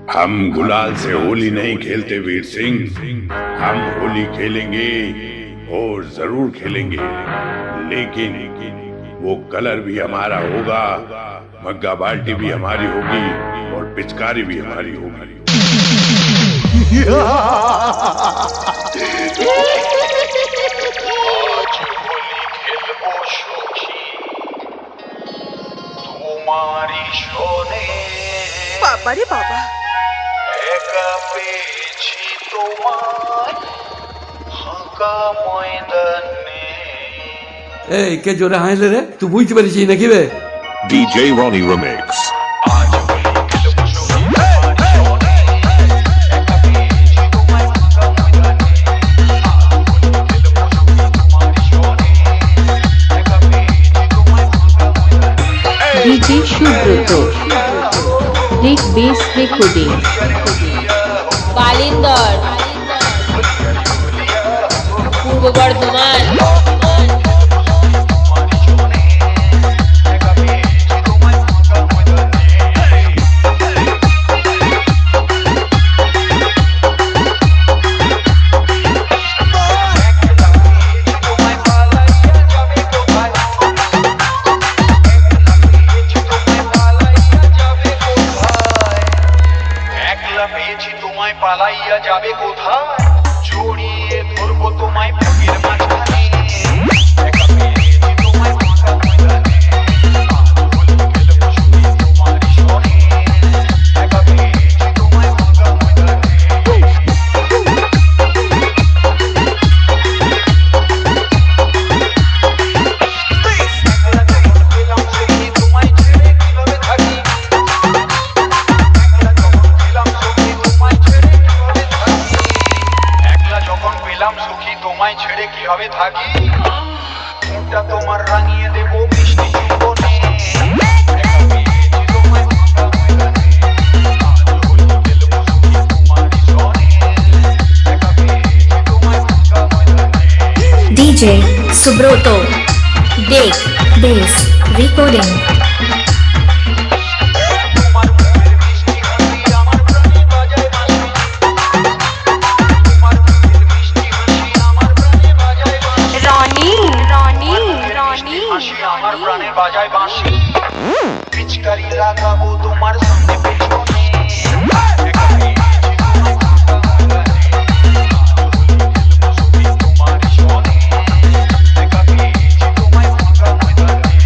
हम गुलाल से होली नहीं खेलते वीर सिंह। हम होली खेलेंगे और जरूर खेलेंगे, लेकिन वो कलर भी हमारा होगा, मग्गा बाल्टी भी हमारी होगी और पिचकारी भी हमारी होगी। तुम्हारी शोने बाबा रे बाबा, एका पेছি তোমার ফাঁকা ময়দানে। এই কে জোরে হাইলে রে, তুই বুঝতে পারিস নাকি বে? DJ Ronnie Remix. আজ হোলি খেলবো সখী তোমার শোনে, একা পেছি তোমার ফাঁকা ময়দানে। আজ হোলি খেলবো সখী তোমার শোনে, একা পেছি তোমার ফাঁকা ময়দানে। DJ সুব্রত, রিক বেস রেকর্ডিং, কালিন্দর, পূর্ব বর্ধমান। পেয়েছি তোমায় পালাইয়া যাবে কোথায়, জড়িয়ে ধরবো তোমায় বুকের মাঝখানে। একা পেয়েছি তোমায় ফাঁকা ময়দানে, হোলি খেলবো সখী তোমার শোনে, একা পেয়েছি তোমায় ফাঁকা ময়দানে। তোমায় ছেড়ে কিভাবে থাকি, মুখটা তোমার রাঙিয়ে দেবো মিষ্টি চুম্বনে। একা পেয়েছি তোমায় ফাঁকা ময়দানে, আজ হোলি খেলবো সখী তোমার শোনে, একা পেয়েছি তোমায় ফাঁকা ময়দানে। DJ সুব্রত, রিক বেস রেকর্ডিং, তোমার মুখের মিষ্টি হাসি আমার প্রাণে বাজায় বাঁশি, তোমার মুখের মিষ্টি হাসি আমার প্রাণে বাজায় বাঁশি। রনি রনি রনি হাসি আমার প্রাণে বাজায় বাঁশি, পিচকারি লাগাবো তোমার সামনে পেছনে। একা পেয়েছি তোমায় ফাঁকা ময়দানে, আজ হোলি খেলবো সখী তোমার শোনে, একা পেয়েছি তোমায় ফাঁকা ময়দানে।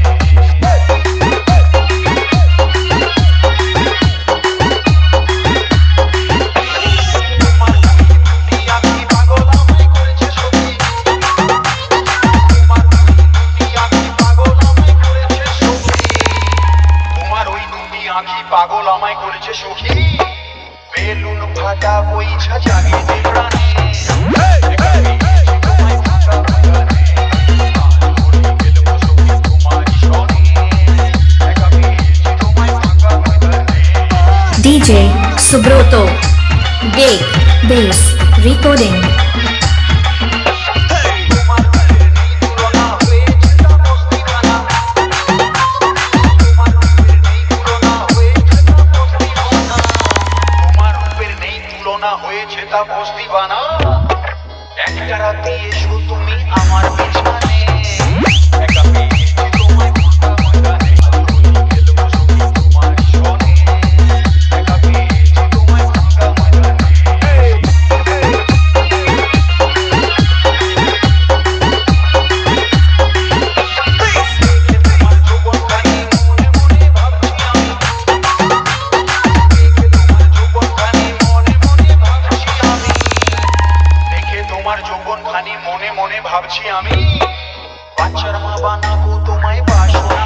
তোমার দুটি আঁখি পাগল আমায় করেছে সখী, তোমার দুটি আঁখি পাগল আমায় করেছে সখী, তোমার ওই দুটি আঁখি পাগল আমায় করেছে সখী। বেলুন ফাটা বইছা জাগে যে প্রাণে, একা পেয়েছি তোমায় ফাঁকা ময়দানে, আজ হোলি খেলবো সখী তোমার শোনে, একা পেয়েছি তোমায় ফাঁকা ময়দানে। DJ সুব্রত, রিক বেস রেকর্ডিং, তোমার রূপের নেই তুলনা হয়েছে তা মস্তিখানা, তোমার রূপের নেই তুলনা হয়েছে তা মস্তিখানা, তোমার রূপের নেই তুলনা হয়েছে তা মস্তিখানা। একটা রাতে এসো তুমি আমার বিছানে, একা পেয়েছি তোমায় ফাঁকা ময়দানে, হোলি খেলবো সখী তোমার শোনে, একা পেয়েছি তোমায় ফাঁকা ময়দানে। তোমার যৌবনখানি মনে মনে ভাবছি আমি, দেখে তোমার যৌবনখানি মনে মনে ভাবছি আমি, বাচ্চার মা বানাবো তোমায় বাসনা।